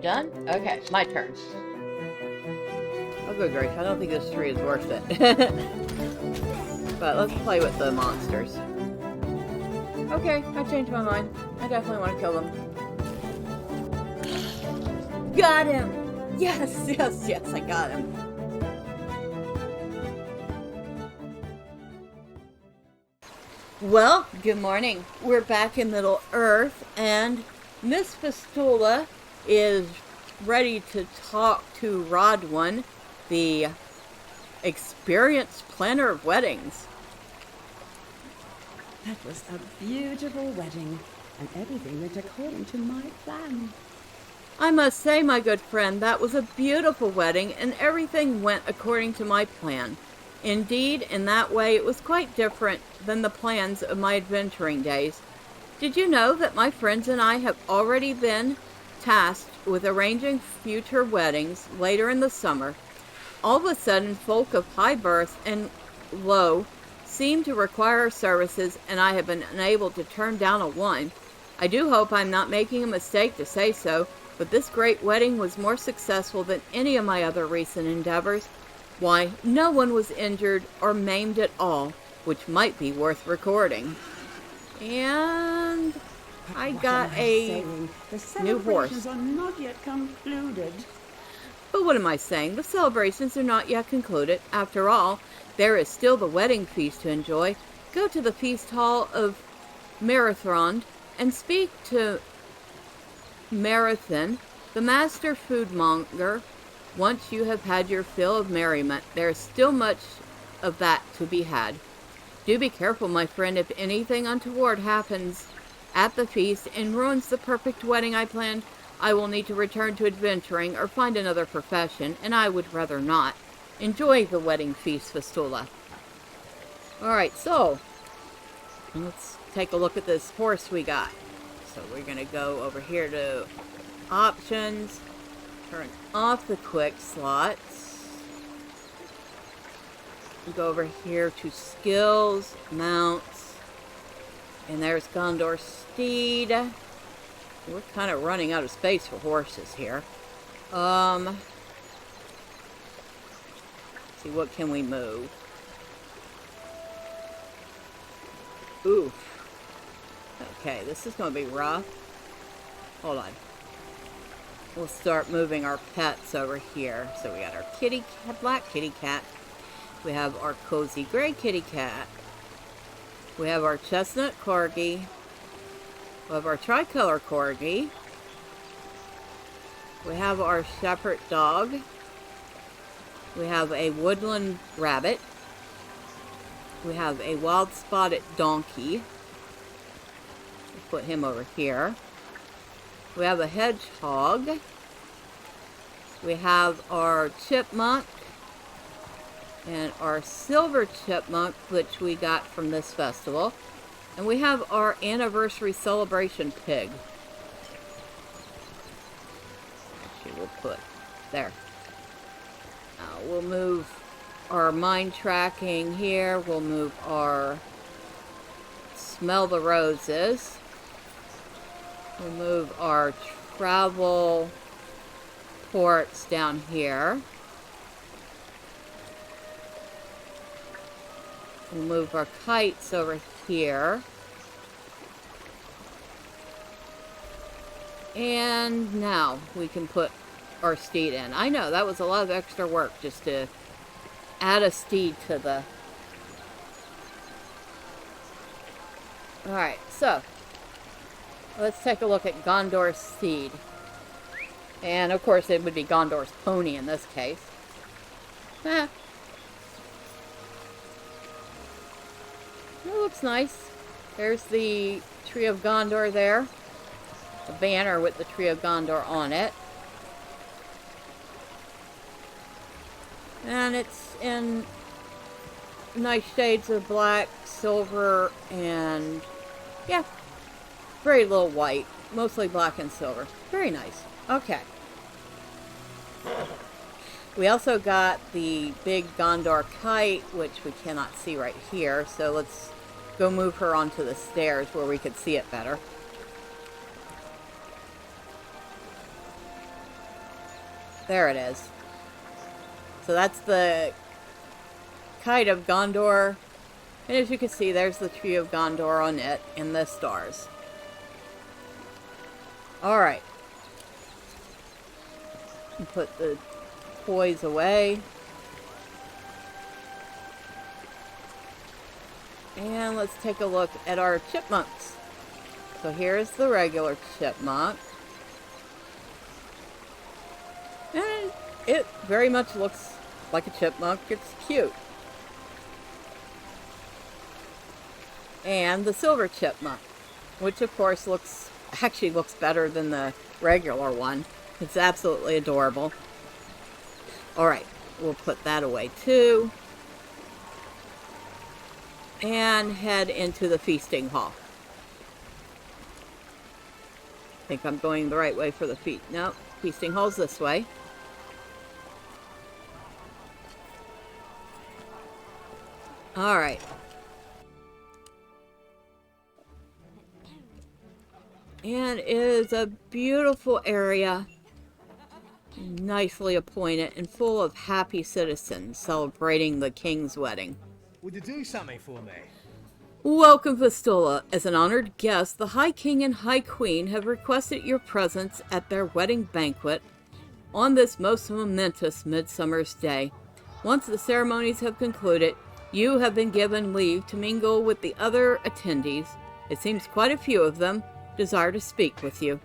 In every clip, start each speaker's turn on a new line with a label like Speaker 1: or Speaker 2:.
Speaker 1: done? Okay, my turn.
Speaker 2: Oh, good grief. I don't think this tree is worth it. But let's play with the monsters. Okay, I changed my mind. I definitely want to kill them. Got him! Yes, yes, yes, I got him. Well, good morning. We're back in Middle Earth, and Miss Fistula is ready to talk to Rodwin, the experienced planner of weddings.
Speaker 3: That was a beautiful wedding, and everything went according to my plan.
Speaker 2: I must say, my good friend, that was a beautiful wedding, and everything went according to my plan. Indeed, in that way, it was quite different than the plans of my adventuring days. Did you know that my friends and I have already been tasked with arranging future weddings later in the summer? All of a sudden, folk of high birth and low seem to require our services, and I have been unable to turn down a one. I do hope I'm not making a mistake to say so, but this great wedding was more successful than any of my other recent endeavors. Why, no one was injured or maimed at all, which might be worth recording. And I got a new horse.
Speaker 3: The celebrations are not yet concluded.
Speaker 2: But what am I saying? The celebrations are not yet concluded. After all, there is still the wedding feast to enjoy. Go to the feast hall of Marathon and speak to Marathon, the master foodmonger. Once you have had your fill of merriment, there is still much of that to be had. Do be careful, my friend, if anything untoward happens at the feast and ruins the perfect wedding I planned. I will need to return to adventuring or find another profession, and I would rather not. Enjoy the wedding feast, Fistula. Alright, so let's take a look at this horse we got. So we're going to go over here to options, turn off the quick slots, go over here to skills, mounts, and there's Gondor's steed. We're kind of running out of space for horses here. Let's see, what can we move? Oof. Okay, this is going to be rough. Hold on. We'll start moving our pets over here. So we got our kitty cat, black kitty cat. We have our cozy gray kitty cat. We have our chestnut corgi. We have our tricolor corgi. We have our shepherd dog. We have a woodland rabbit. We have a wild spotted donkey. We'll put him over here. We have a hedgehog. We have our chipmunk. And our silver chipmunk, which we got from this festival. And we have our anniversary celebration pig. Actually, we'll put there. We'll move our mind tracking here. We'll move our smell the roses. We'll move our travel ports down here. We'll move our kites over here. And now we can put our steed in. I know, that was a lot of extra work just to add a steed to the... Alright, so let's take a look at Gondor's steed. And of course it would be Gondor's pony in this case. It looks nice. There's the Tree of Gondor there. A banner with the Tree of Gondor on it. And it's in nice shades of black, silver, and yeah, very little white. Mostly black and silver. Very nice. Okay. We also got the big Gondor kite, which we cannot see right here. So let's go move her onto the stairs where we could see it better. There it is. So that's the kite of Gondor. And as you can see, there's the tree of Gondor on it and the stars. Alright. Put the toys away. And let's take a look at our chipmunks. So here's the regular chipmunk. And it very much looks like a chipmunk. It's cute. And the silver chipmunk, which of course actually looks better than the regular one. It's absolutely adorable. Alright, we'll put that away too. And head into the feasting hall. I think I'm going the right way for the feet. No, feasting hall's this way. Alright. And it is a beautiful area, nicely appointed and full of happy citizens celebrating the king's wedding.
Speaker 1: Would you do something for me?
Speaker 2: Welcome, Fistula. As an honored guest, the High King and High Queen have requested your presence at their wedding banquet on this most momentous Midsummer's Day. Once the ceremonies have concluded, you have been given leave to mingle with the other attendees. It seems quite a few of them desire to speak with you.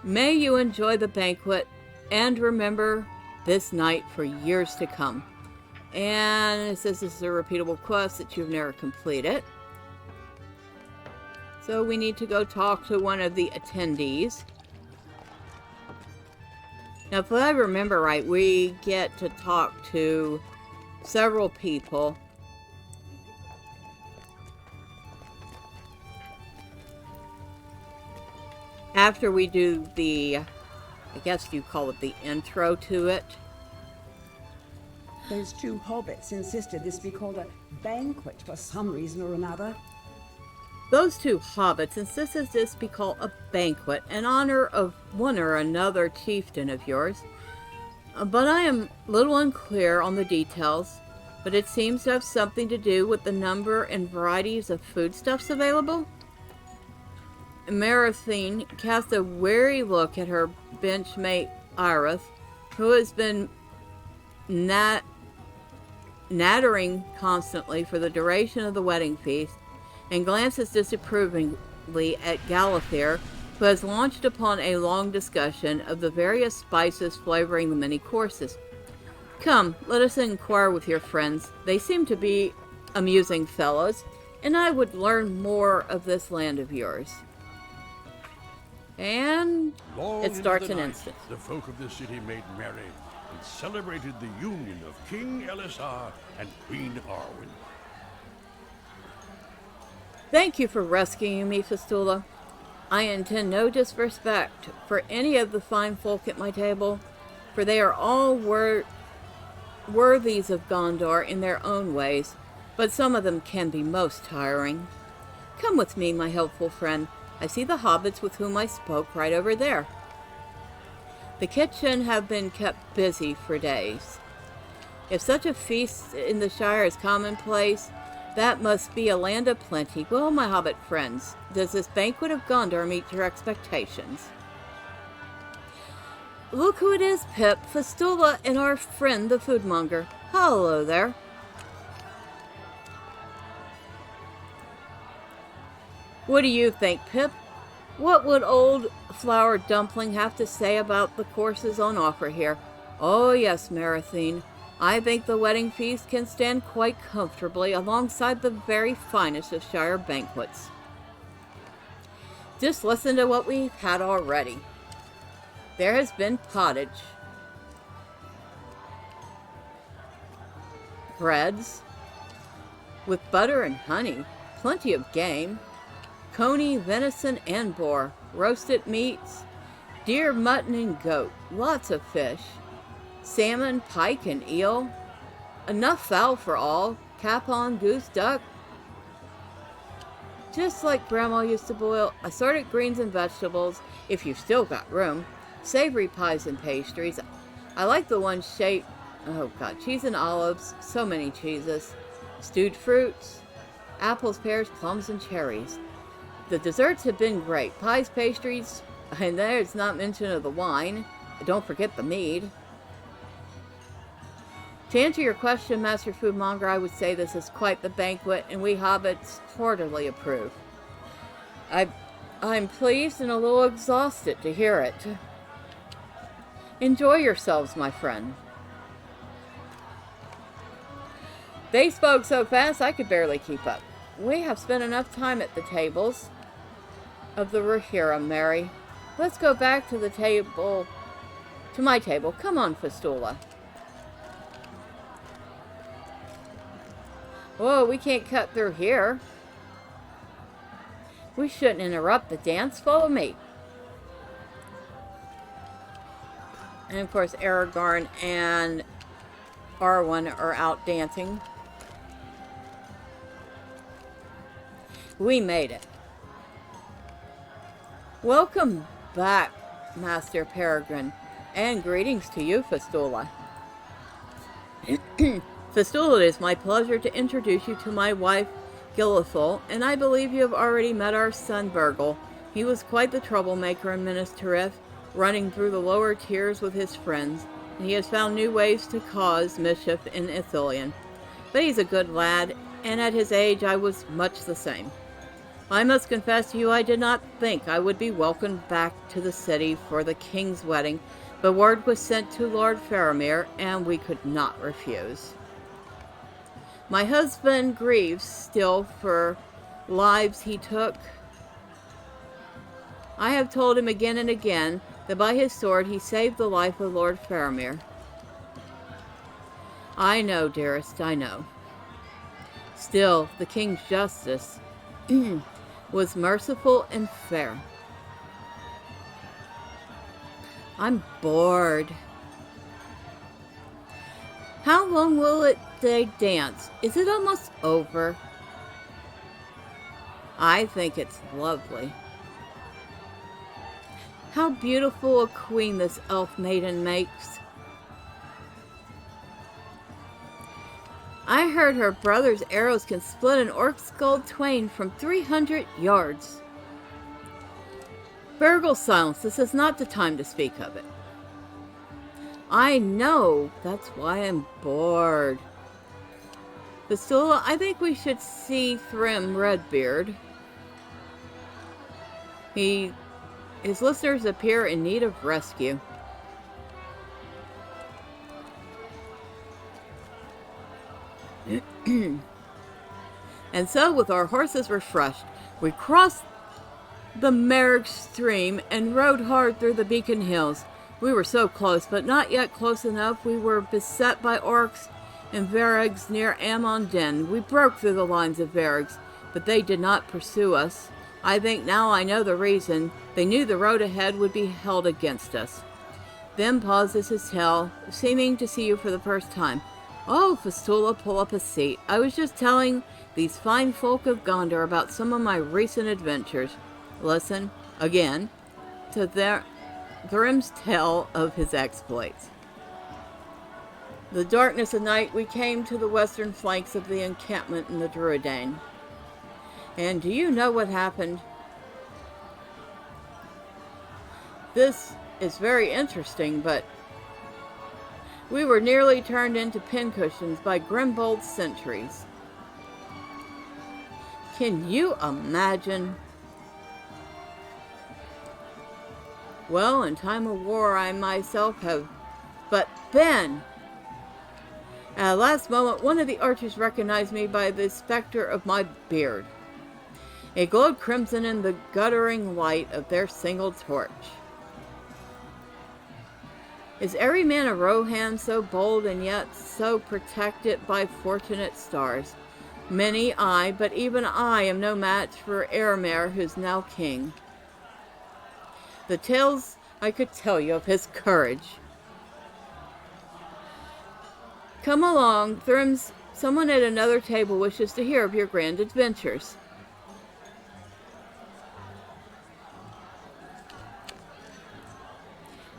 Speaker 2: May you enjoy the banquet and remember this night for years to come. And it says this is a repeatable quest that you've never completed. So we need to go talk to one of the attendees. Now, if I remember right, we get to talk to several people. After we do the, I guess you call it the intro to it.
Speaker 3: Those two hobbits insisted this be called a banquet for some reason or another.
Speaker 2: Those two hobbits insisted this be called a banquet in honor of one or another chieftain of yours. But I am a little unclear on the details, but it seems to have something to do with the number and varieties of foodstuffs available. Marathene cast a wary look at her benchmate Irith, who has been nattering constantly for the duration of the wedding feast, and glances disapprovingly at Galathir, who has launched upon a long discussion of the various spices flavoring the many courses. Come, let us inquire with your friends. They seem to be amusing fellows, and I would learn more of this land of yours. And
Speaker 4: Long
Speaker 2: it starts
Speaker 4: into
Speaker 2: an
Speaker 4: the night,
Speaker 2: instant.
Speaker 4: The folk of the city made merry and celebrated the union of King Elisar and Queen Arwen.
Speaker 2: Thank you for rescuing me, Fistula. I intend no disrespect for any of the fine folk at my table, for they are all worthies of Gondor in their own ways, but some of them can be most tiring. Come with me, my helpful friend. I see the hobbits with whom I spoke right over there. The kitchen have been kept busy for days. If such a feast in the Shire is commonplace, that must be a land of plenty. Well, my hobbit friends, does this banquet of Gondor meet your expectations? Look who it is, Pip, Fistula and our friend the foodmonger. Hello there. What do you think, Pip? What would old Flour Dumpling have to say about the courses on offer here? Oh yes, Marathene. I think the wedding feast can stand quite comfortably alongside the very finest of Shire banquets. Just listen to what we've had already. There has been pottage, breads with butter and honey, plenty of game, coney, venison, and boar, roasted meats, deer, mutton, and goat, lots of fish, salmon, pike, and eel, enough fowl for all, capon, goose, duck. Just like Grandma used to boil, assorted greens and vegetables, if you've still got room, savory pies and pastries. I like the one shaped, oh god, cheese and olives, so many cheeses, stewed fruits, apples, pears, plums, and cherries. The desserts have been great. Pies, pastries, and there's not mention of the wine. Don't forget the mead. To answer your question, Master Foodmonger, I would say this is quite the banquet, and we hobbits heartily approve. I'm pleased and a little exhausted to hear it. Enjoy yourselves, my friend. They spoke so fast I could barely keep up. We have spent enough time at the tables of the Rohirrim, Mary. Let's go back to the table, to my table. Come on, Fistula. Whoa, we can't cut through here. We shouldn't interrupt the dance. Follow me. And of course, Aragorn and Arwen are out dancing. We made it. Welcome back, Master Peregrine, and greetings to you, Fistula. Fistula, it is my pleasure to introduce you to my wife, Gilithul, and I believe you have already met our son, Burgle. He was quite the troublemaker in Minas Tirith, running through the lower tiers with his friends, and he has found new ways to cause mischief in Ithilien. But he's a good lad, and at his age I was much the same. I must confess to you I did not think I would be welcomed back to the city for the king's wedding, but word was sent to Lord Faramir, and we could not refuse. My husband grieves still for lives he took. I have told him again and again that by his sword he saved the life of Lord Faramir. I know, dearest, I know. Still, the king's justice was merciful and fair. I'm bored. How long will they dance? Is it almost over? I think it's lovely. How beautiful a queen this elf maiden makes. I heard her brother's arrows can split an orc's skull twain from 300 yards. Burgle, silence. This is not the time to speak of it. I know. That's why I'm bored. Fistula, I think we should see Thrym Redbeard. His listeners appear in need of rescue. And so, with our horses refreshed, we crossed the Merg stream and rode hard through the Beacon Hills. We were so close, but not yet close enough. We were beset by orcs and Varegs near Amon Den. We broke through the lines of Varegs, but they did not pursue us. I think now I know the reason. They knew the road ahead would be held against us. Then pauses his tale, seeming to see you for the first time. Oh, Fistula, pull up a seat. I was just telling these fine folk of Gondor about some of my recent adventures. Listen, again, to Thrym's tale of his exploits. The darkness of night, we came to the western flanks of the encampment in the Druidane. And do you know what happened? This is very interesting, but we were nearly turned into pincushions by Grimbold sentries. Can you imagine? Well, in time of war, I myself have but been. At the last moment, one of the archers recognized me by the specter of my beard. It glowed crimson in the guttering light of their single torch. Is every man a Rohan so bold and yet so protected by fortunate stars? Many, aye, but even I am no match for Eomer, who's now king. The tales I could tell you of his courage. Come along, Thrym's. Someone at another table wishes to hear of your grand adventures.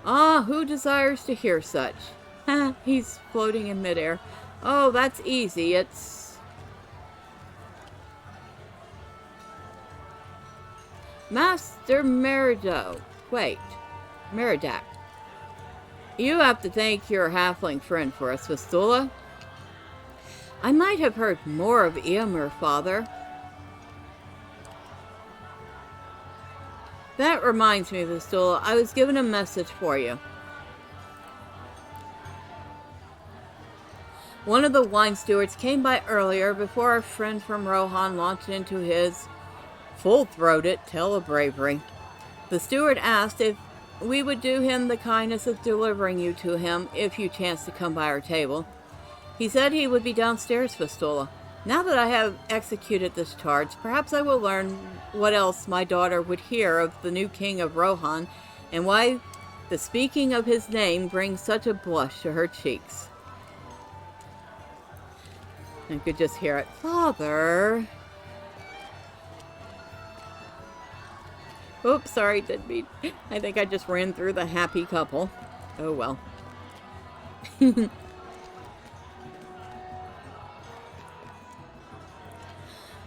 Speaker 2: Ah, who desires to hear such? He's floating in midair. Oh, that's easy. It's... Master Merido. Wait. Meridak. You have to thank your halfling friend for us, Fistula. I might have heard more of Eomer, Father. That reminds me, Fistula, I was given a message for you. One of the wine stewards came by earlier before our friend from Rohan launched into his full-throated tale of bravery. The steward asked if we would do him the kindness of delivering you to him if you chanced to come by our table. He said he would be downstairs, Fistula. Now that I have executed this charge, perhaps I will learn what else my daughter would hear of the new king of Rohan, and why the speaking of his name brings such a blush to her cheeks. I could just hear it. Father... Oops, sorry, didn't mean. I think I just ran through the happy couple. Oh well.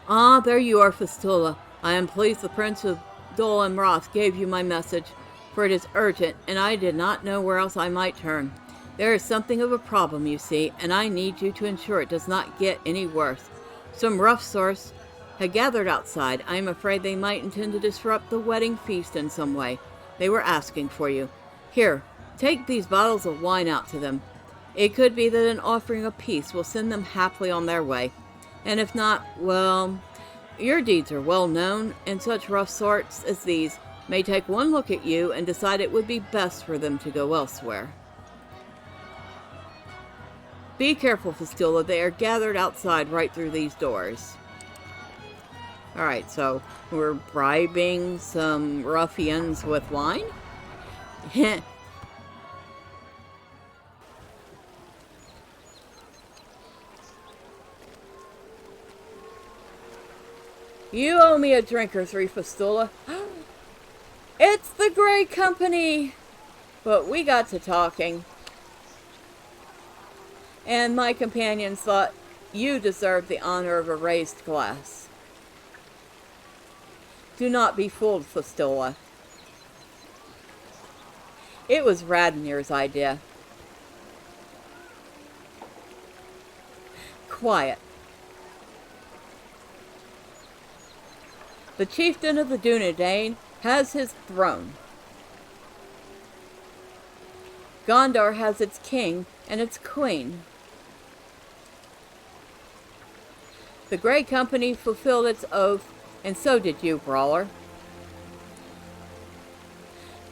Speaker 2: Ah, there you are, Fistula. I am pleased the Prince of Dol Amroth gave you my message, for it is urgent, and I did not know where else I might turn. There is something of a problem, you see, and I need you to ensure it does not get any worse. Some rough sorts had gathered outside. I am afraid they might intend to disrupt the wedding feast in some way. They were asking for you. Here, take these bottles of wine out to them. It could be that an offering of peace will send them happily on their way. And if not, well, your deeds are well known, and such rough sorts as these may take one look at you and decide it would be best for them to go elsewhere. Be careful, Fistula. They are gathered outside right through these doors. Alright, so we're bribing some ruffians with wine? You owe me a drink or three, Fistula. It's the Grey Company! But we got to talking. And my companions thought you deserved the honor of a raised glass. Do not be fooled, Fistula. It was Radmir's idea. Quiet. The chieftain of the Dunedain has his throne. Gondor has its king and its queen. The Grey Company fulfilled its oath, and so did you, Brawler.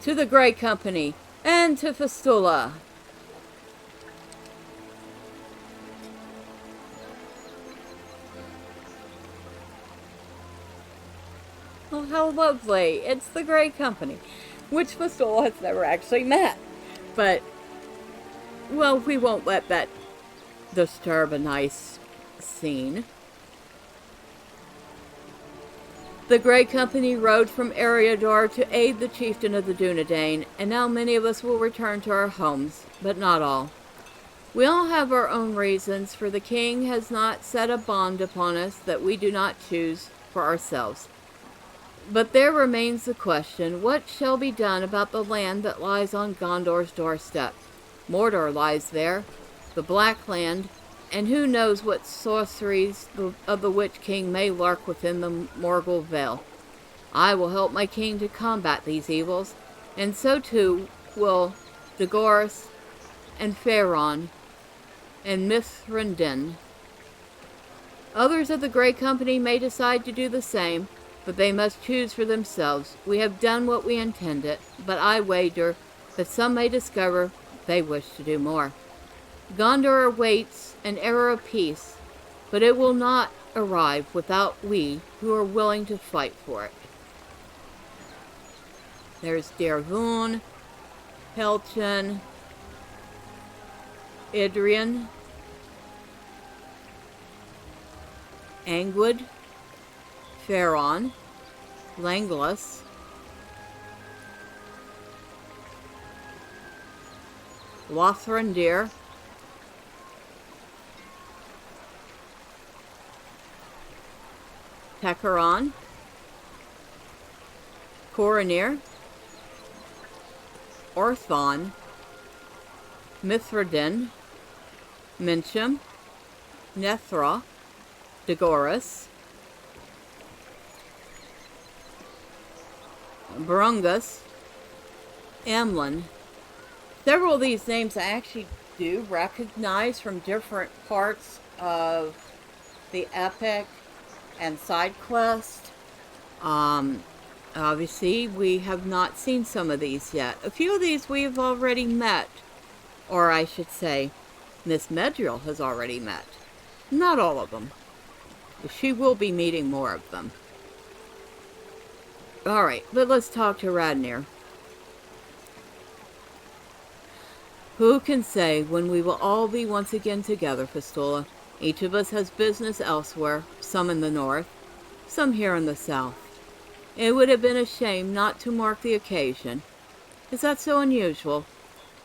Speaker 2: To the Grey Company, and to Fistula. Oh, how lovely. It's the Grey Company, which Fistula has never actually met. But, well, we won't let that disturb a nice scene. The Grey Company rode from Eriador to aid the chieftain of the Dunedain, and now many of us will return to our homes, but not all. We all have our own reasons, for the king has not set a bond upon us that we do not choose for ourselves. But there remains the question, what shall be done about the land that lies on Gondor's doorstep? Mordor lies there, the Black Land, and who knows what sorceries of the Witch King may lurk within the Morgul Vale. I will help my king to combat these evils, and so too will Dagorus and Faron and Mithrandin. Others of the Grey Company may decide to do the same, but they must choose for themselves. We have done what we intended, but I wager that some may discover they wish to do more. Gondor awaits an era of peace, but it will not arrive without we who are willing to fight for it. There's Dervun, Helchin, Idrian, Angwood, Faron, Langlas, Lothrandir, Tekaron, Koronir, Orthon, Mithradin, Mincham, Nethra, Dagoras, Barungus, Amlin. Several of these names I actually do recognize from different parts of the epic and side quest. Obviously, we have not seen some of these yet. A few of these we have already met, or I should say, Miss Medriel has already met. Not all of them. She will be meeting more of them. Alright, but let's talk to Radnir. Who can say when we will all be once again together, Fistula? Each of us has business elsewhere, some in the north, some here in the south. It would have been a shame not to mark the occasion. Is that so unusual?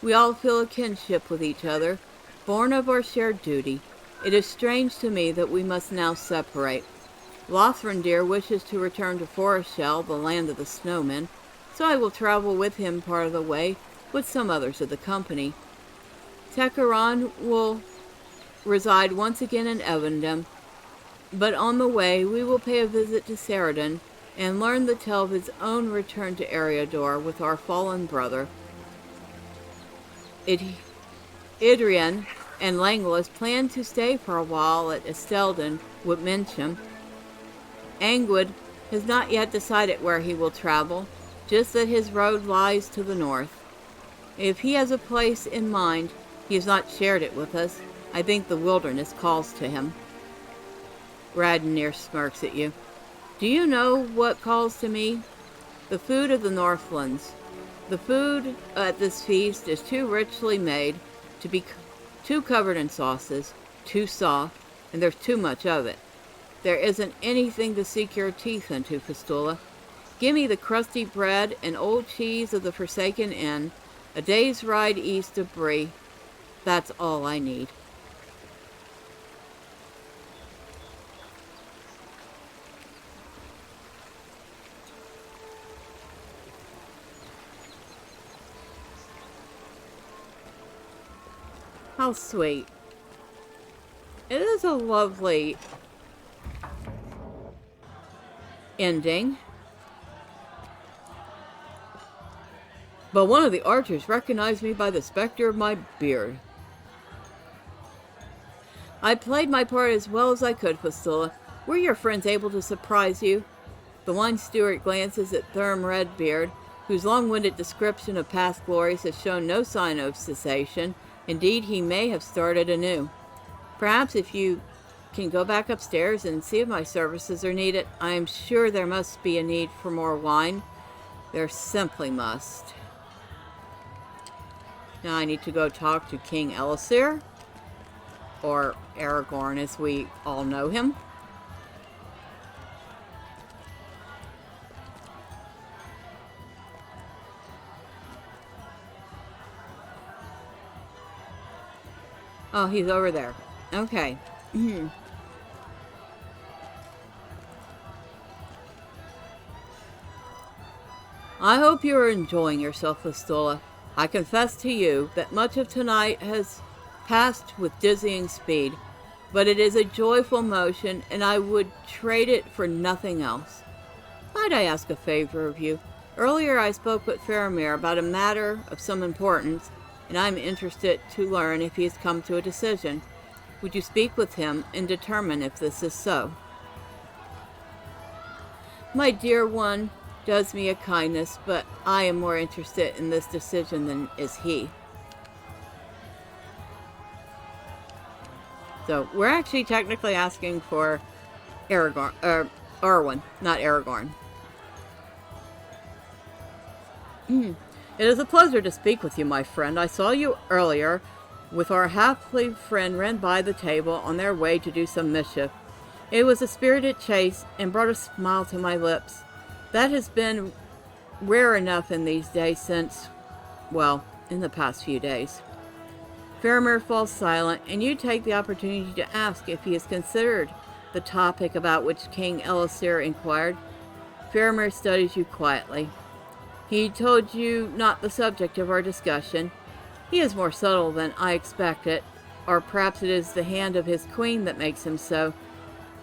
Speaker 2: We all feel a kinship with each other, born of our shared duty. It is strange to me that we must now separate. Lothrandir wishes to return to Forestshell, the land of the snowmen, so I will travel with him part of the way, with some others of the company. Tekaron will reside once again in Evendom, but on the way we will pay a visit to Saradin and learn the tale of his own return to Eriador with our fallen brother. Idrian and Langlis plan to stay for a while at Esteldon with Mincham. Angwood has not yet decided where he will travel, just that his road lies to the north. If he has a place in mind, he has not shared it with us. I think the wilderness calls to him. Radnir smirks at you. Do you know what calls to me? The food of the Northlands. The food at this feast is too richly made to be too covered in sauces, too soft, and there's too much of it. There isn't anything to sink your teeth into, Fistula. Give me the crusty bread and old cheese of the Forsaken Inn, a day's ride east of Brie. That's all I need. How sweet. It is a lovely ending. But one of the archers recognized me by the specter of my beard. I played my part as well as I could, Fistula. Were your friends able to surprise you? The wine steward glances at Thurm Redbeard, whose long-winded description of past glories has shown no sign of cessation. Indeed, he may have started anew. Perhaps if you can go back upstairs and see if my services are needed. I am sure there must be a need for more wine. There simply must. Now I need to go talk to King Elisir, or Aragorn as we all know him. Oh, he's over there. Okay. I hope you are enjoying yourself, Fistula. I confess to you that much of tonight has passed with dizzying speed, but it is a joyful motion, and I would trade it for nothing else. Might I ask a favor of you? Earlier I spoke with Faramir about a matter of some importance, and I'm interested to learn if he has come to a decision. Would you speak with him and determine if this is so? My dear one does me a kindness, but I am more interested in this decision than is he. So, we're actually technically asking for Aragorn, Arwen, not Aragorn. It is a pleasure to speak with you, my friend. I saw you earlier with our half-leaved friend ran by the table on their way to do some mischief. It was a spirited chase and brought a smile to my lips. That has been rare enough in these days since, well, in the past few days. Faramir falls silent, and you take the opportunity to ask if he has considered the topic about which King Elisir inquired. Faramir studies you quietly. He told you not the subject of our discussion. He is more subtle than I expected, or perhaps it is the hand of his queen that makes him so.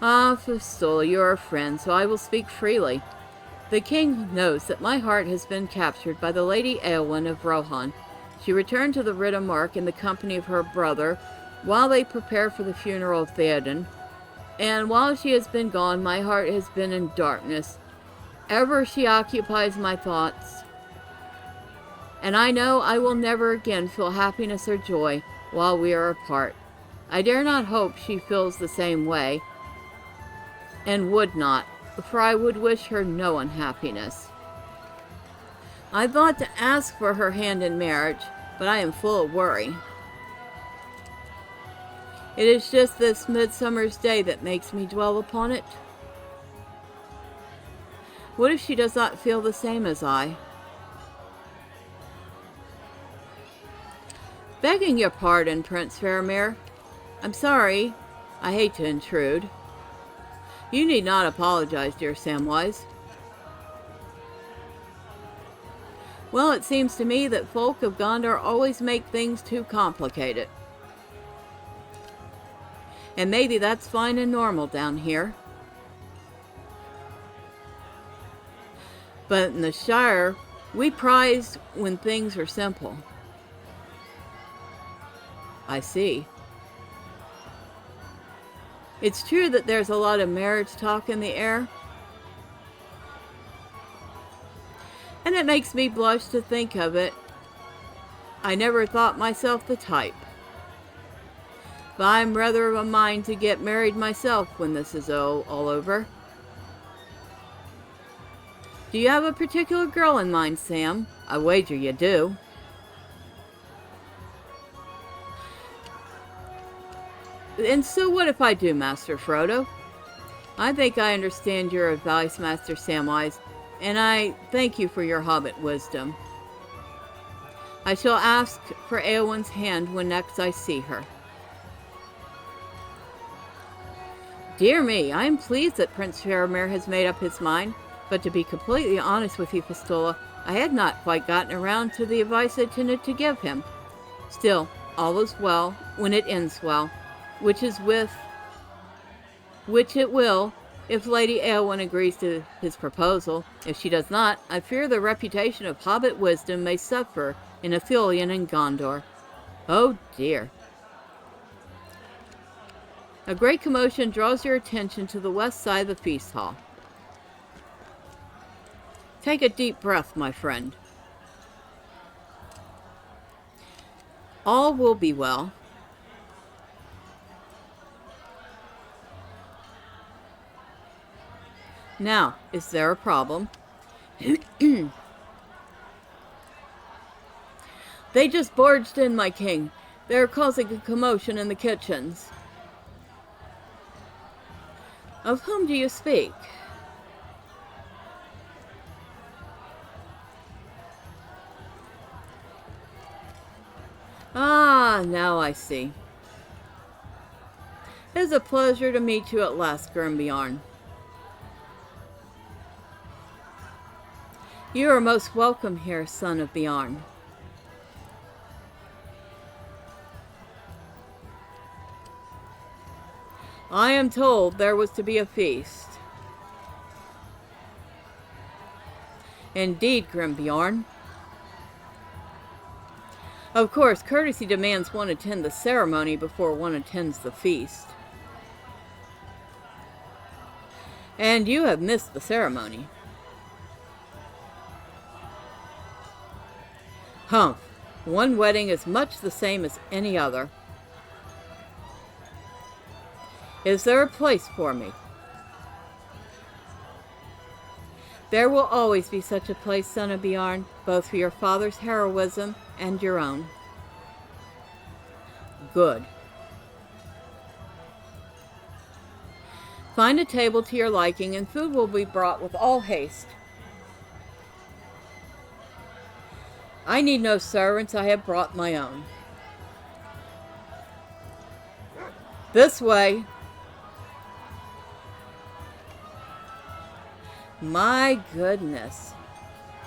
Speaker 2: Ah, Fistula, you are a friend, so I will speak freely. The king knows that my heart has been captured by the Lady Eowyn of Rohan. She returned to the Riddermark in the company of her brother, while they prepare for the funeral of Theoden. And while she has been gone, my heart has been in darkness. Ever she occupies my thoughts, and I know I will never again feel happiness or joy while we are apart. I dare not hope she feels the same way, and would not, for I would wish her no unhappiness. I thought to ask for her hand in marriage, but I am full of worry. It is just this midsummer's day that makes me dwell upon it. What if she does not feel the same as I? Begging your pardon, Prince Faramir. I'm sorry. I hate to intrude. You need not apologize, dear Samwise. Well, it seems to me that folk of Gondor always make things too complicated. And maybe that's fine and normal down here. But in the Shire, we prized when things were simple. I see. It's true that there's a lot of marriage talk in the air. And it makes me blush to think of it. I never thought myself the type. But I'm rather of a mind to get married myself when this is all over. Do you have a particular girl in mind, Sam? I wager you do. And so what if I do, Master Frodo? I think I understand your advice, Master Samwise, and I thank you for your hobbit wisdom. I shall ask for Eowyn's hand when next I see her. Dear me, I am pleased that Prince Faramir has made up his mind, but to be completely honest with you, Fistula, I had not quite gotten around to the advice I intended to give him. Still, all is well when it ends well, which it will, if Lady Eowyn agrees to his proposal. If she does not, I fear the reputation of hobbit wisdom may suffer in Ithilien and Gondor. Oh dear. A great commotion draws your attention to the west side of the feast hall. Take a deep breath, my friend. All will be well. Now, is there a problem? They just barged in, my king. They're causing a commotion in the kitchens. Of whom do you speak? Ah, now I see. It is a pleasure to meet you at last, Grimbeorn. You are most welcome here, son of Bjorn. I am told there was to be a feast. Indeed, Grimbeorn. Of course, courtesy demands one attend the ceremony before one attends the feast. And you have missed the ceremony. Humph. One wedding is much the same as any other. Is there a place for me? There will always be such a place, son of Bjorn, both for your father's heroism and your own. Good. Find a table to your liking, and food will be brought with all haste. I need no servants, I have brought my own. This way. My goodness.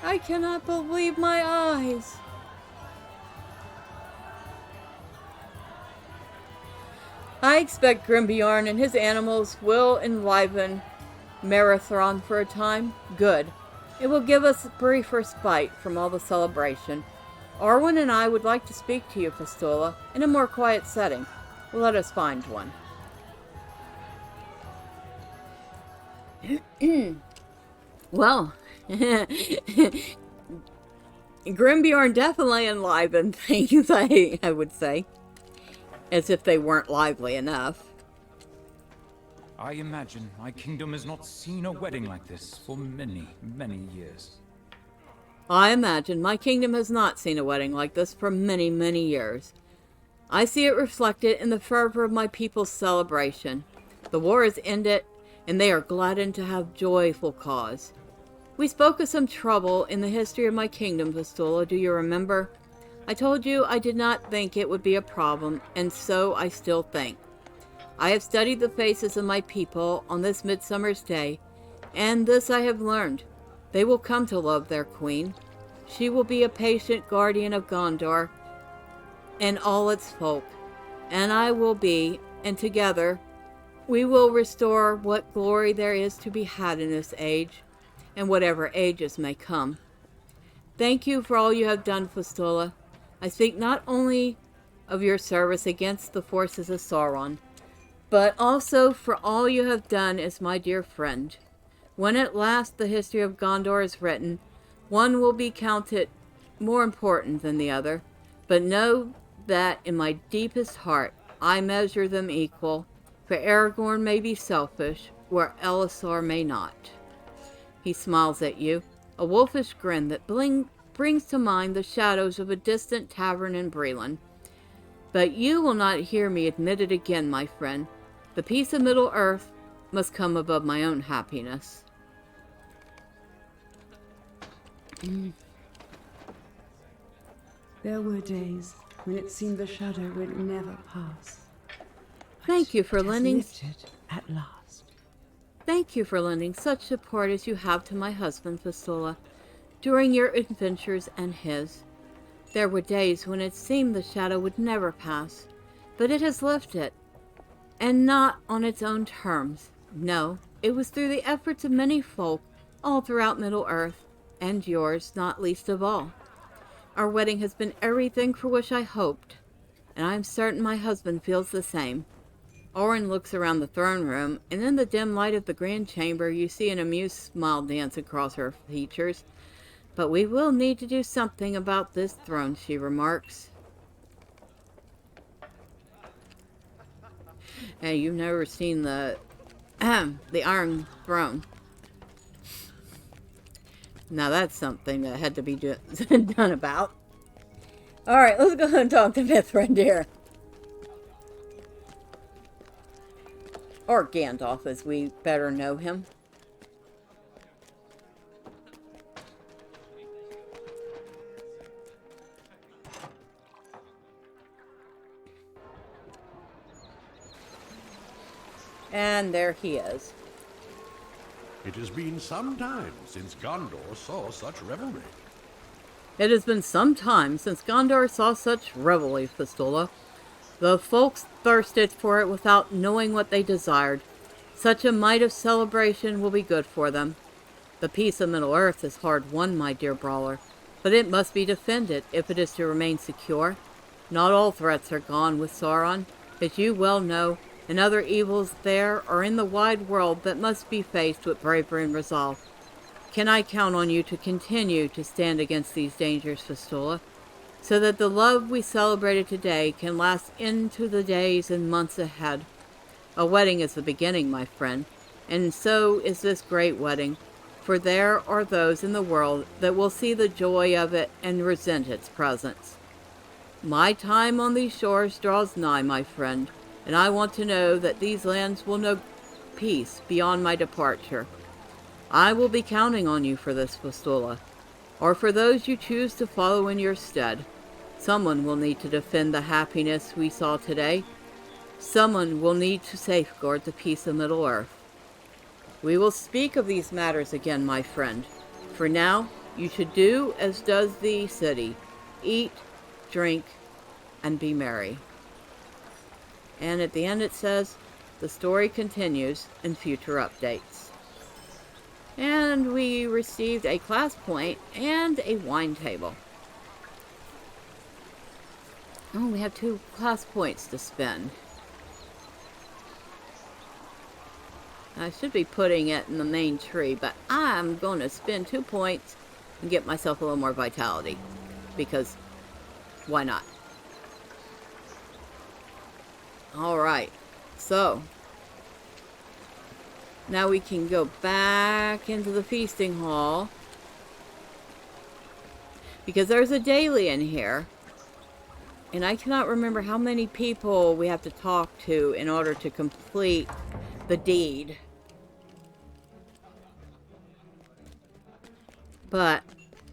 Speaker 2: I cannot believe my eyes. I expect Grimbjorn and his animals will enliven Marathon for a time. Good. It will give us a brief respite from all the celebration. Arwen and I would like to speak to you, Fistula, in a more quiet setting. Let us find one. Well, Grimbjorn definitely enlivened things, I would say. As if they weren't lively enough.
Speaker 5: I imagine my kingdom has not seen a wedding like this for many, many years.
Speaker 2: I imagine my kingdom has not seen a wedding like this for many, many years. I see it reflected in the fervor of my people's celebration. The war is ended, and they are gladdened to have joyful cause. We spoke of some trouble in the history of my kingdom, Fistula, do you remember? I told you I did not think it would be a problem, and so I still think. I have studied the faces of my people on this midsummer's day, and this I have learned. They will come to love their queen. She will be a patient guardian of Gondor and all its folk, and I will be, and together we will restore what glory there is to be had in this age, and whatever ages may come. Thank you for all you have done, Fistula. I speak not only of your service against the forces of Sauron, but also for all you have done as my dear friend. When at last the history of Gondor is written, one will be counted more important than the other, but know that in my deepest heart I measure them equal, for Aragorn may be selfish, where Elisar may not. He smiles at you, a wolfish grin that brings to mind the shadows of a distant tavern in Breland. But you will not hear me admit it again, my friend. The peace of Middle-earth must come above my own happiness.
Speaker 3: There were days when it seemed the shadow would never pass.
Speaker 2: Thank you for
Speaker 3: It has
Speaker 2: lending...
Speaker 3: lifted at last.
Speaker 2: Thank you for lending such support as you have to my husband, Fistula, during your adventures and his. There were days when it seemed the shadow would never pass, but it has lifted, and not on its own terms. No, it was through the efforts of many folk all throughout Middle-earth, and yours not least of all. Our wedding has been everything for which I hoped, and I am certain my husband feels the same. Oren looks around the throne room, and in the dim light of the grand chamber you see an amused smile dance across her features. But we will need to do something about this throne, she remarks. Hey, you've never seen the Iron Throne. Now that's something that had to be done about. Alright, let's go and talk to Mithrandir. Or Gandalf, as we better know him. And there he is.
Speaker 4: It has been some time since Gondor saw such revelry.
Speaker 2: It has been some time since Gondor saw such revelry, Fistula. The folks thirsted for it without knowing what they desired. Such a might of celebration will be good for them. The peace of Middle-earth is hard won, my dear Brawler, but it must be defended if it is to remain secure. Not all threats are gone with Sauron, as you well know, and other evils there are in the wide world that must be faced with bravery and resolve. Can I count on you to continue to stand against these dangers, Fistula, so that the love we celebrated today can last into the days and months ahead? A wedding is the beginning, my friend, and so is this great wedding, for there are those in the world that will see the joy of it and resent its presence. My time on these shores draws nigh, my friend, and I want to know that these lands will know peace beyond my departure. I will be counting on you for this, Fistula, or for those you choose to follow in your stead. Someone will need to defend the happiness we saw today. Someone will need to safeguard the peace of Middle-earth. We will speak of these matters again, my friend. For now, you should do as does the city. Eat, drink, and be merry. And at the end it says, the story continues in future updates. And we received a class point and a wine table. Oh, we have 2 class points to spend. I should be putting it in the main tree, but I'm going to spend 2 points and get myself a little more vitality. Because, why not? Alright, so now we can go back into the feasting hall. Because there's a daily in here. And I cannot remember how many people we have to talk to in order to complete the deed. But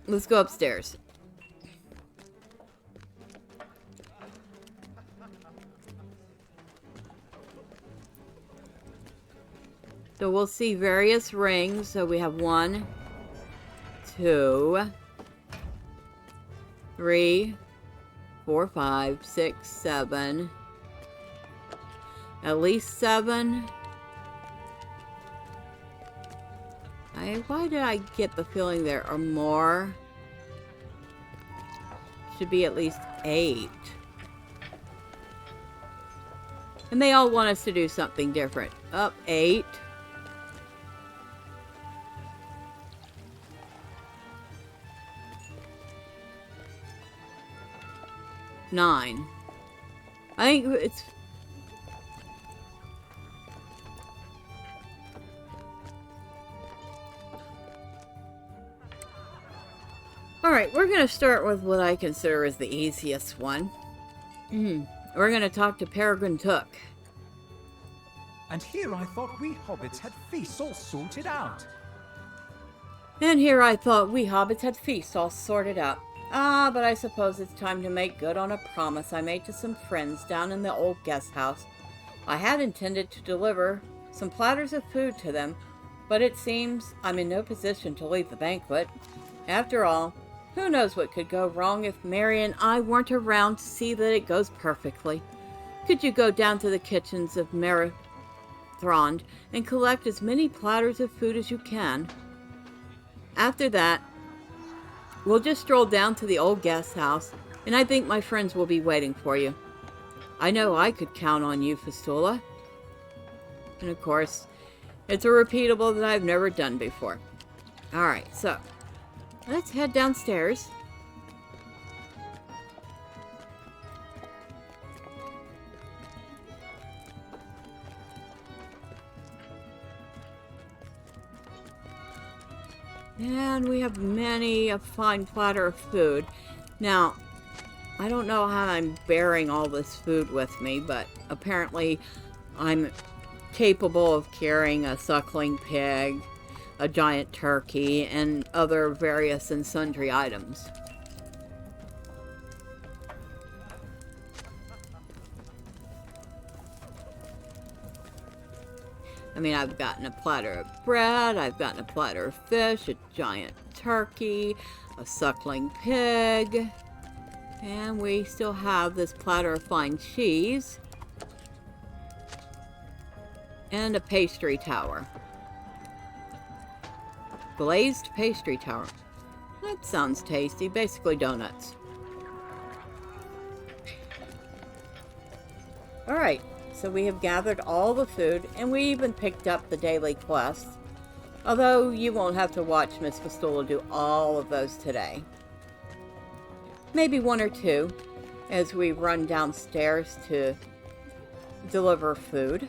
Speaker 2: let's go upstairs. So we'll see various rings. So we have 1, 2, 3, 4, 5, 6, 7. At least 7. Why did I get the feeling there are more? Should be at least 8. And they all want us to do something different. Up 8. Nine. I think it's... Alright, we're going to start with what I consider as the easiest one. We're going to talk to Peregrine Took.
Speaker 5: And here I thought we hobbits had feasts all sorted out.
Speaker 2: And here I thought we hobbits had feasts all sorted out. Ah, but I suppose it's time to make good on a promise I made to some friends down in the old guest house. I had intended to deliver some platters of food to them, but it seems I'm in no position to leave the banquet. After all, who knows what could go wrong if Mary and I weren't around to see that it goes perfectly. Could you go down to the kitchens of Thrond and collect as many platters of food as you can? After that, we'll just stroll down to the old guest house, and I think my friends will be waiting for you. I know I could count on you, Fistula. And of course, it's a repeatable that I've never done before. Alright, so let's head downstairs. And we have many a fine platter of food. Now, I don't know how I'm bearing all this food with me, but apparently I'm capable of carrying a suckling pig, a giant turkey, and other various and sundry items. I mean, I've gotten a platter of bread, I've gotten a platter of fish, a giant turkey, a suckling pig, and we still have this platter of fine cheese, and a pastry tower. Glazed pastry tower. That sounds tasty. Basically donuts. Alright, so we have gathered all the food, and we even picked up the daily quests. Although you won't have to watch Miss Fistula do all of those today. Maybe 1 or 2 as we run downstairs to deliver food.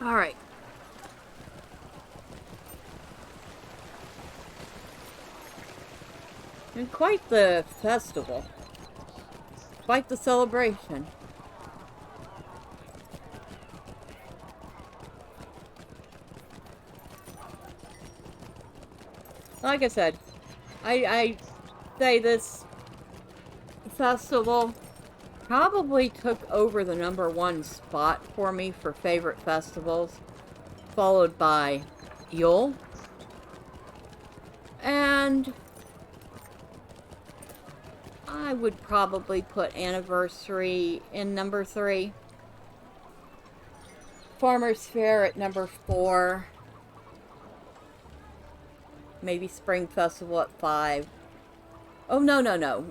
Speaker 2: Alright. And quite the festival. Quite the celebration. Like I said, I say this festival probably took over the #1 spot for me for favorite festivals, followed by Yule, and I would probably put Anniversary in #3, Farmer's Fair at #4, maybe Spring Festival at 5. Oh, no, no, no.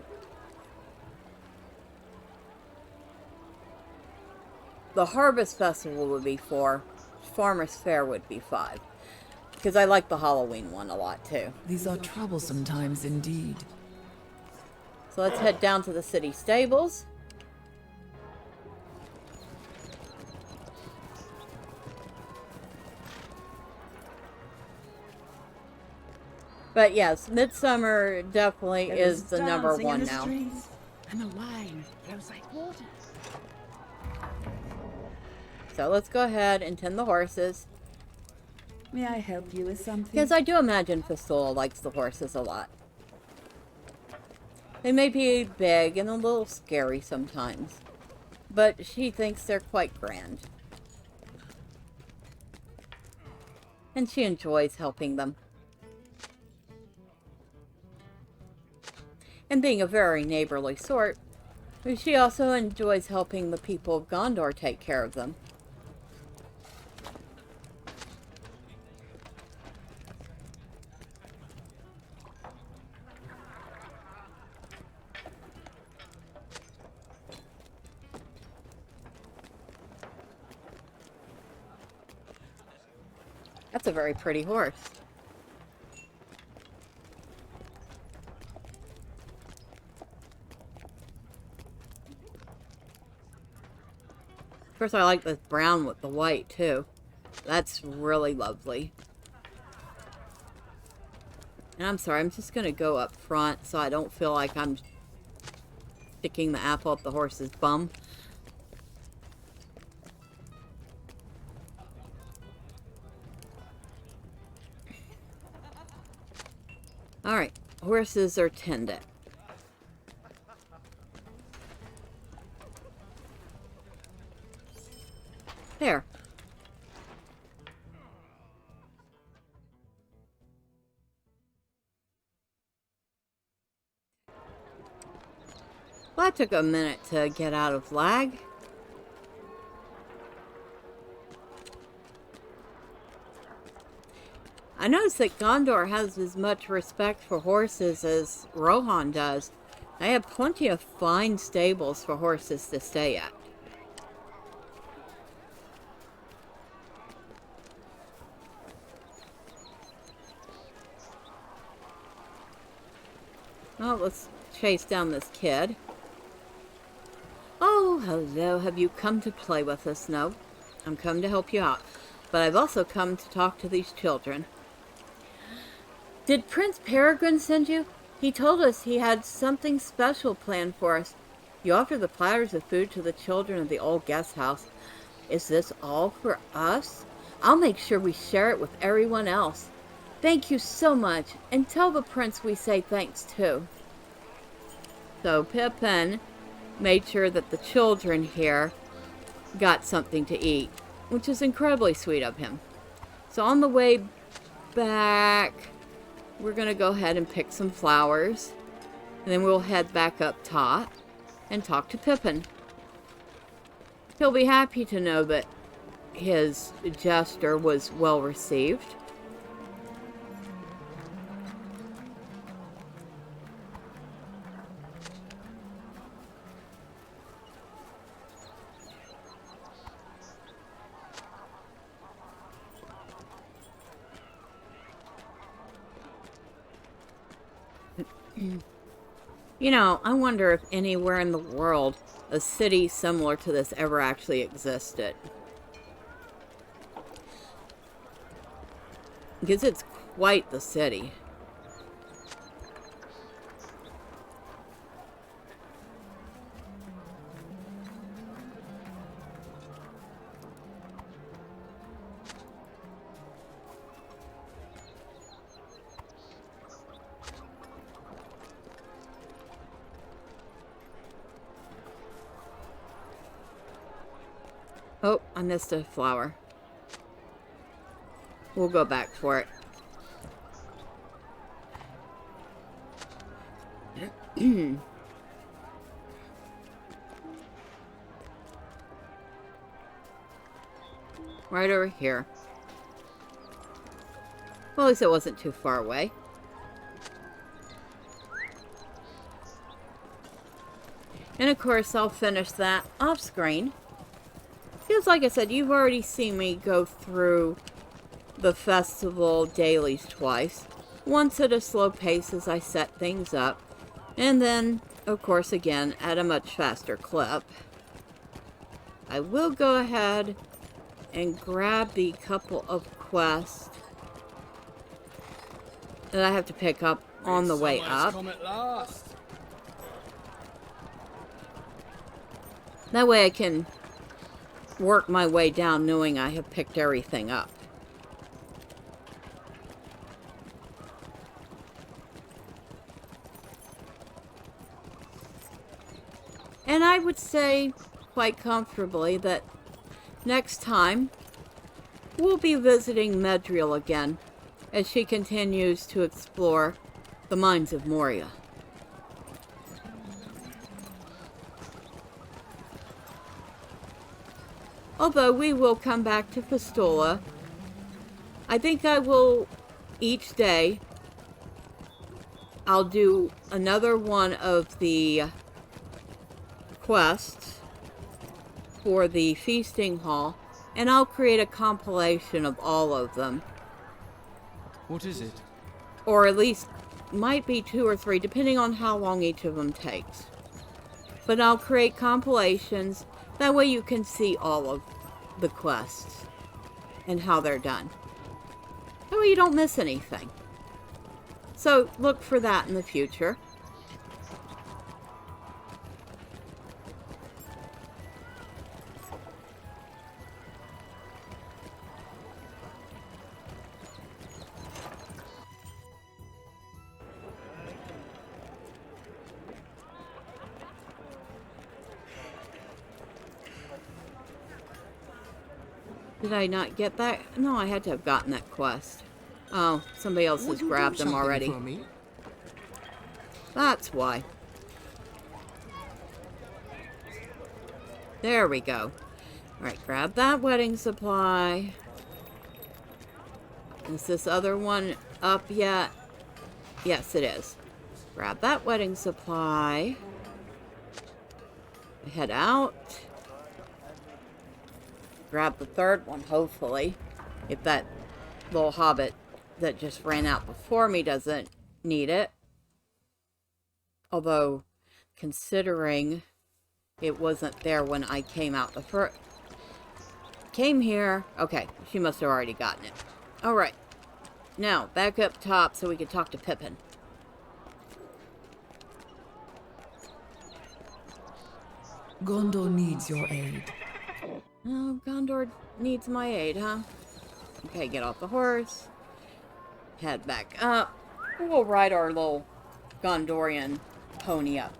Speaker 2: The Harvest Festival would be 4. Farmer's Fair would be 5. Because I like the Halloween one a lot, too.
Speaker 6: These are troublesome times indeed.
Speaker 2: So let's head down to the city stables. But yes, Midsummer definitely is the #1 now.
Speaker 3: And the wine flows like water.
Speaker 2: So let's go ahead and tend the horses.
Speaker 3: May I help you with something?
Speaker 2: Because I do imagine Fistula likes the horses a lot. They may be big and a little scary sometimes, but she thinks they're quite grand. And she enjoys helping them. And being a very neighborly sort, she also enjoys helping the people of Gondor take care of them. That's a very pretty horse. Of course, I like the brown with the white, too. That's really lovely. And I'm sorry, I'm just going to go up front so I don't feel like I'm sticking the apple up the horse's bum. Alright, horses are tended. There. Well, that took a minute to get out of lag. I noticed that Gondor has as much respect for horses as Rohan does. They have plenty of fine stables for horses to stay at. Well, let's chase down this kid. Oh, hello. Have you come to play with us? No, I'm come to help you out. But I've also come to talk to these children. Did Prince Peregrine send you? He told us he had something special planned for us. You offer the platters of food to the children of the old guest house. Is this all for us? I'll make sure we share it with everyone else. Thank you so much, and tell the prince we say thanks too. So Pippin made sure that the children here got something to eat, which is incredibly sweet of him. So on the way back, we're going to go ahead and pick some flowers, and then we'll head back up top and talk to Pippin. He'll be happy to know that his gesture was well received. You know, I wonder if anywhere in the world a city similar to this ever actually existed. Because it's quite the city. Oh, I missed a flower. We'll go back for it. Right over here. Well, at least it wasn't too far away. And of course, I'll finish that off screen. Because like I said, you've already seen me go through the festival dailies twice. Once at a slow pace as I set things up. And then, of course, again, at a much faster clip. I will go ahead and grab the couple of quests that I have to pick up on the way up. That way I can work my way down knowing I have picked everything up. And I would say quite comfortably that next time we'll be visiting Medriel again as she continues to explore the mines of Moria. Although we will come back to Fistula. I think I will, each day, I'll do another one of the quests for the feasting hall, and I'll create a compilation of all of them.
Speaker 5: What is it?
Speaker 2: Or at least, might be 2 or 3, depending on how long each of them takes. But I'll create compilations. That way you can see all of the quests and how they're done. That way you don't miss anything. So look for that in the future. Did I not get that? No, I had to have gotten that quest. Oh, somebody else has grabbed them already. That's why. There we go. Alright, grab that wedding supply. Is this other one up yet? Yes, it is. Grab that wedding supply. Head out. Grab the third one, hopefully. If that little hobbit that just ran out before me doesn't need it. Although, considering it wasn't there when I came out the first... Came here. Okay, she must have already gotten it. Alright. Now, back up top so we can talk to Pippin.
Speaker 6: Gondor needs your aid.
Speaker 2: Oh, Gondor needs my aid, huh? Okay, get off the horse. Head back up. We'll ride our little Gondorian pony up.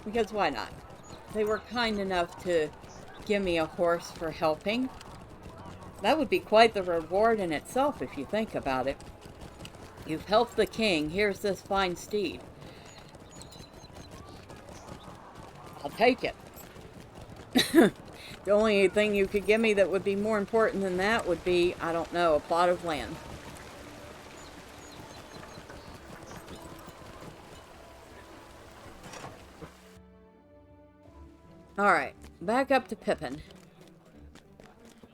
Speaker 2: Because why not? They were kind enough to give me a horse for helping. That would be quite the reward in itself if you think about it. You've helped the king. Here's this fine steed. I'll take it. The only thing you could give me that would be more important than that would be, I don't know, a plot of land. Alright, back up to Pippin.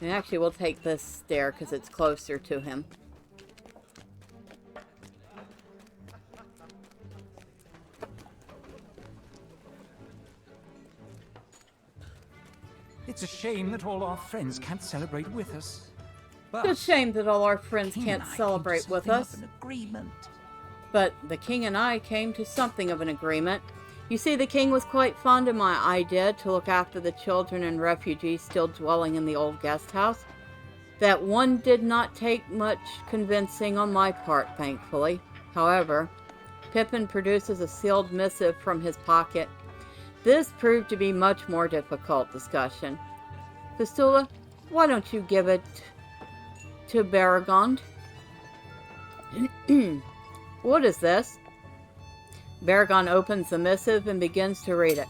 Speaker 2: And actually, we'll take this stair because it's closer to him.
Speaker 5: It's a shame that all our friends can't celebrate with us. But
Speaker 2: It's a shame that all our friends
Speaker 7: King
Speaker 2: can't
Speaker 7: and I
Speaker 2: celebrate
Speaker 7: came to
Speaker 2: with
Speaker 7: something
Speaker 2: us.
Speaker 7: of an agreement.
Speaker 2: But the king and I came to something of an agreement. You see, the king was quite fond of my idea to look after the children and refugees still dwelling in the old guest house. That one did not take much convincing on my part, thankfully. However, Pippin produces a sealed missive from his pocket This proved to be much more difficult discussion. Fistula, why don't you give it to Baragond? What is this? Baragond opens the missive and begins to read it.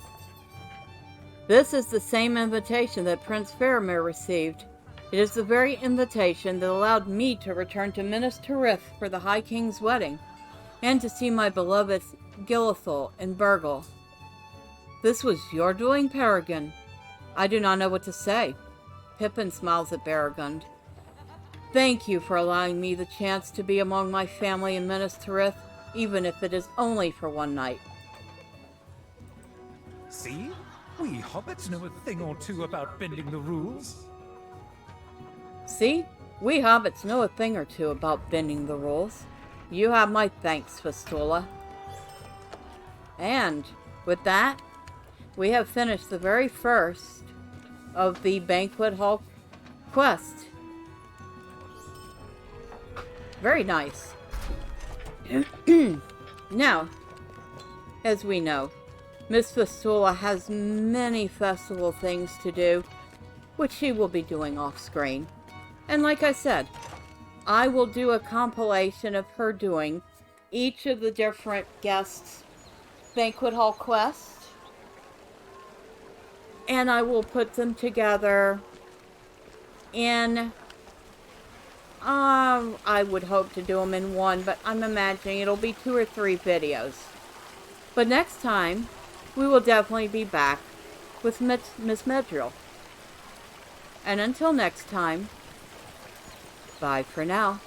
Speaker 2: This is the same invitation that Prince Faramir received. It is the very invitation that allowed me to return to Minas Tirith for the High King's wedding, and to see my beloved Gilithal and Burgle. This was your doing, Peregrine. I do not know what to say. Pippin smiles at Baragond. Thank you for allowing me the chance to be among my family in Minas Tirith, even if it is only for one night.
Speaker 5: See? We hobbits know a thing or two about bending the rules.
Speaker 2: See? We hobbits know a thing or two about bending the rules. You have my thanks, Fistula. And with that, we have finished the very first of the Banquet Hall quest. Very nice. Now, as we know, Miss Fistula has many festival things to do, which she will be doing off screen. And like I said, I will do a compilation of her doing each of the different guests' Banquet Hall quests. And I will put them together in, I would hope to do them in one, but I'm imagining it'll be 2 or 3 videos. But next time, we will definitely be back with Miss Medrill. And until next time, bye for now.